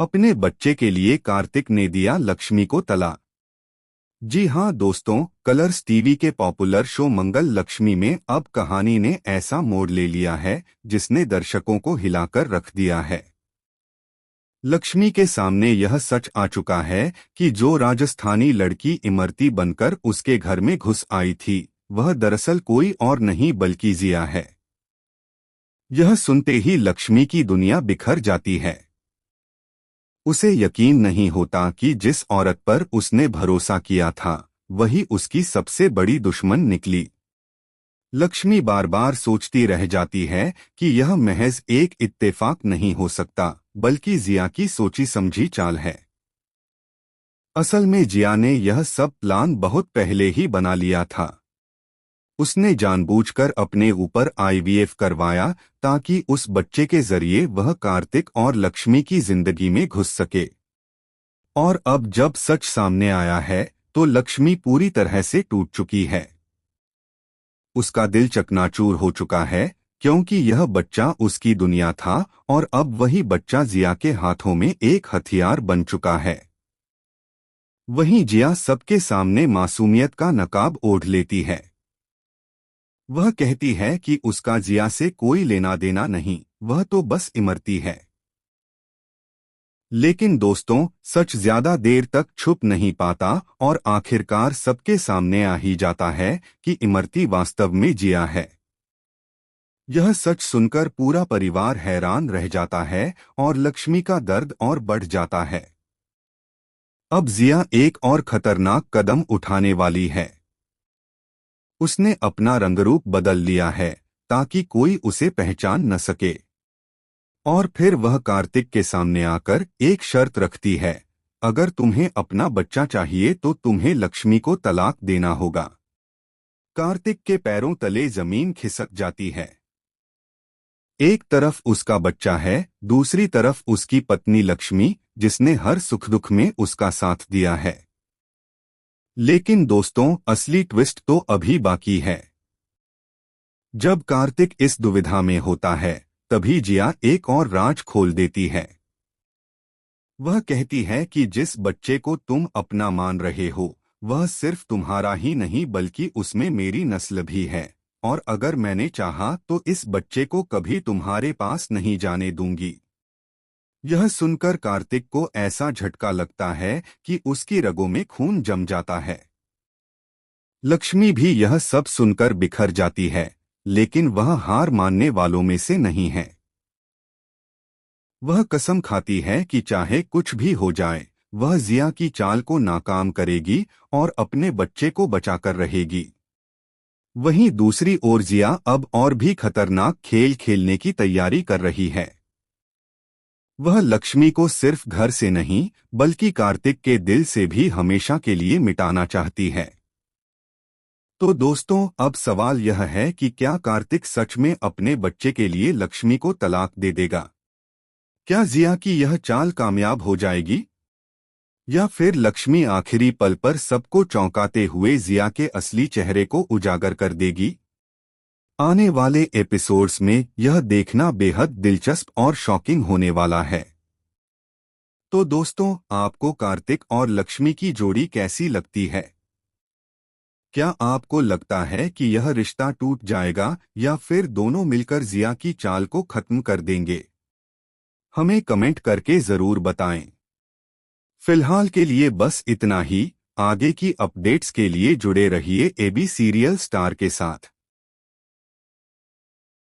अपने बच्चे के लिए कार्तिक ने दिया लक्ष्मी को तलाक। जी हाँ दोस्तों, कलर्स टीवी के पॉपुलर शो मंगल लक्ष्मी में अब कहानी ने ऐसा मोड़ ले लिया है जिसने दर्शकों को हिलाकर रख दिया है। लक्ष्मी के सामने यह सच आ चुका है कि जो राजस्थानी लड़की इमरती बनकर उसके घर में घुस आई थी, वह दरअसल कोई और नहीं बल्कि जिया है। यह सुनते ही लक्ष्मी की दुनिया बिखर जाती है। उसे यकीन नहीं होता कि जिस औरत पर उसने भरोसा किया था, वही उसकी सबसे बड़ी दुश्मन निकली। लक्ष्मी बार बार सोचती रह जाती है कि यह महज एक इत्तेफाक नहीं हो सकता, बल्कि जिया की सोची समझी चाल है। असल में जिया ने यह सब प्लान बहुत पहले ही बना लिया था। उसने जानबूझकर अपने ऊपर आईवीएफ करवाया ताकि उस बच्चे के जरिए वह कार्तिक और लक्ष्मी की जिंदगी में घुस सके। और अब जब सच सामने आया है तो लक्ष्मी पूरी तरह से टूट चुकी है। उसका दिल चकनाचूर हो चुका है, क्योंकि यह बच्चा उसकी दुनिया था और अब वही बच्चा जिया के हाथों में एक हथियार बन चुका है। वहीं जिया सबके सामने मासूमियत का नकाब ओढ़ लेती है। वह कहती है कि उसका जिया से कोई लेना देना नहीं, वह तो बस इमरती है। लेकिन दोस्तों, सच ज्यादा देर तक छुप नहीं पाता और आखिरकार सबके सामने आ ही जाता है कि इमरती वास्तव में जिया है। यह सच सुनकर पूरा परिवार हैरान रह जाता है और लक्ष्मी का दर्द और बढ़ जाता है। अब जिया एक और खतरनाक कदम उठाने वाली है। उसने अपना रंगरूप बदल लिया है ताकि कोई उसे पहचान न सके। और फिर वह कार्तिक के सामने आकर एक शर्त रखती है, अगर तुम्हें अपना बच्चा चाहिए तो तुम्हें लक्ष्मी को तलाक देना होगा। कार्तिक के पैरों तले जमीन खिसक जाती है। एक तरफ उसका बच्चा है, दूसरी तरफ उसकी पत्नी लक्ष्मी, जिसने हर सुख दुख में उसका साथ दिया है। लेकिन दोस्तों, असली ट्विस्ट तो अभी बाकी है। जब कार्तिक इस दुविधा में होता है, तभी जिया एक और राज खोल देती है। वह कहती है कि जिस बच्चे को तुम अपना मान रहे हो, वह सिर्फ तुम्हारा ही नहीं बल्कि उसमें मेरी नस्ल भी है, और अगर मैंने चाहा तो इस बच्चे को कभी तुम्हारे पास नहीं जाने दूंगी। यह सुनकर कार्तिक को ऐसा झटका लगता है कि उसकी रगों में खून जम जाता है। लक्ष्मी भी यह सब सुनकर बिखर जाती है, लेकिन वह हार मानने वालों में से नहीं है। वह कसम खाती है कि चाहे कुछ भी हो जाए, वह जिया की चाल को नाकाम करेगी और अपने बच्चे को बचाकर रहेगी। वहीं दूसरी ओर जिया अब और भी खतरनाक खेल खेलने की तैयारी कर रही है। वह लक्ष्मी को सिर्फ घर से नहीं, बल्कि कार्तिक के दिल से भी हमेशा के लिए मिटाना चाहती है। तो दोस्तों, अब सवाल यह है कि क्या कार्तिक सच में अपने बच्चे के लिए लक्ष्मी को तलाक दे देगा? क्या जिया की यह चाल कामयाब हो जाएगी? या फिर लक्ष्मी आखिरी पल पर सबको चौंकाते हुए जिया के असली चेहरे को उजागर कर देगी? आने वाले एपिसोड्स में यह देखना बेहद दिलचस्प और शॉकिंग होने वाला है। तो दोस्तों, आपको कार्तिक और लक्ष्मी की जोड़ी कैसी लगती है? क्या आपको लगता है कि यह रिश्ता टूट जाएगा या फिर दोनों मिलकर जिया की चाल को खत्म कर देंगे? हमें कमेंट करके जरूर बताएं। फिलहाल के लिए बस इतना ही। आगे की अपडेट्स के लिए जुड़े रहिए एबी सीरियल स्टार के साथ।